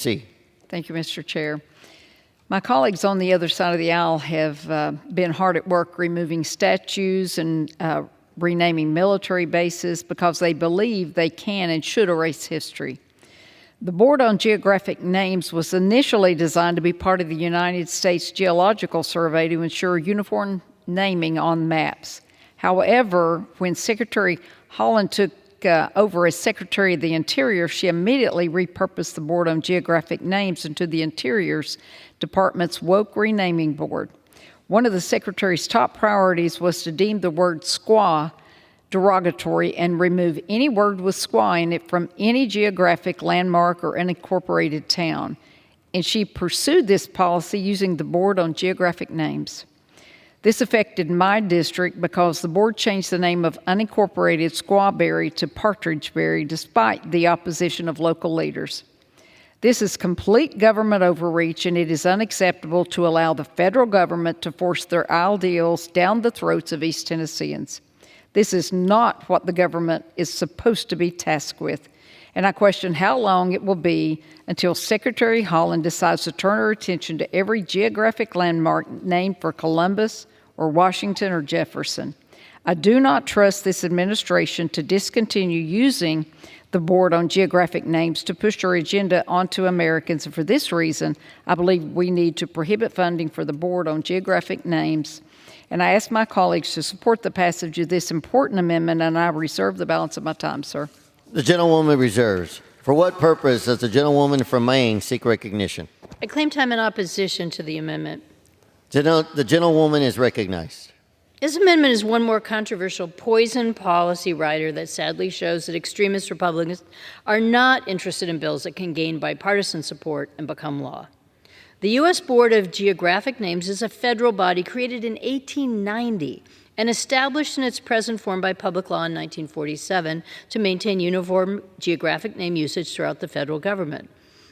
C. Thank you, Mr. Chair. My colleagues on the other side of the aisle have been hard at work removing statues and renaming military bases because they believe they can and should erase history. The Board on Geographic Names was initially designed to be part of the United States Geological Survey to ensure uniform naming on maps. However, when Secretary Haaland took over as Secretary of the Interior, she immediately repurposed the Board on Geographic Names into the Interior's Department's woke renaming board. One of the Secretary's top priorities was to deem the word squaw derogatory and remove any word with squaw in it from any geographic landmark or unincorporated town. And she pursued this policy using the Board on Geographic Names. This affected my district because the board changed the name of unincorporated Squawberry to Partridgeberry despite the opposition of local leaders. This is complete government overreach, and it is unacceptable to allow the federal government to force their ideals down the throats of East Tennesseans. This is not what the government is supposed to be tasked with, and I question how long it will be until Secretary Haaland decides to turn her attention to every geographic landmark named for Columbus or Washington or Jefferson. I do not trust this administration to discontinue using the Board on Geographic Names to push her agenda onto Americans, and for this reason, I believe we need to prohibit funding for the Board on Geographic Names. And I ask my colleagues to support the passage of this important amendment, and I reserve the balance of my time, sir. The gentlewoman reserves. For what purpose does the gentlewoman from Maine seek recognition? I claim time in opposition to the amendment. The gentlewoman is recognized. This amendment is one more controversial poison policy rider that sadly shows that extremist Republicans are not interested in bills that can gain bipartisan support and become law. The U.S. Board of Geographic Names is a federal body created in 1890 and established in its present form by public law in 1947 to maintain uniform geographic name usage throughout the federal government.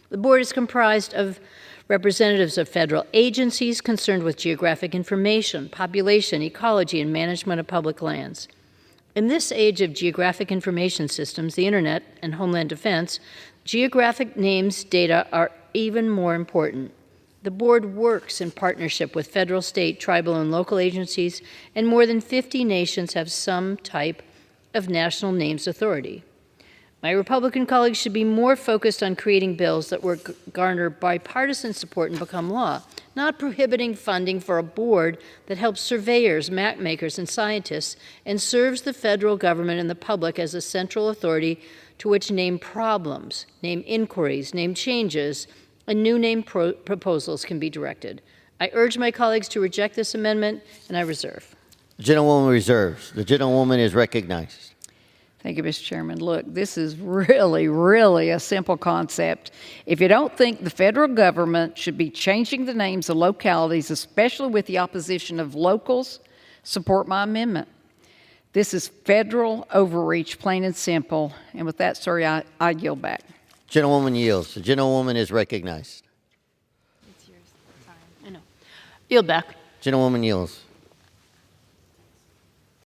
The board is comprised of representatives of federal agencies concerned with geographic information, population, ecology, and management of public lands. In this age of geographic information systems, the internet, and homeland defense, geographic names data are even more important. The board works in partnership with federal, state, tribal, and local agencies, and more than 50 nations have some type of national names authority. My Republican colleagues should be more focused on creating bills that will garner bipartisan support and become law, not prohibiting funding for a board that helps surveyors, map makers, and scientists and serves the federal government and the public as a central authority to which name problems, name inquiries, name changes, and new name proposals can be directed. I urge my colleagues to reject this amendment, and I reserve. The gentlewoman reserves. The gentlewoman is recognized. Thank you, Mr. Chairman. Look, this is really a simple concept. If you don't think the federal government should be changing the names of localities, especially with the opposition of locals, support my amendment. This is federal overreach, plain and simple. And with that, sir, I yield back. Gentlewoman yields. The gentlewoman is recognized. It's yours. Sorry. I know. Yield back. Gentlewoman yields.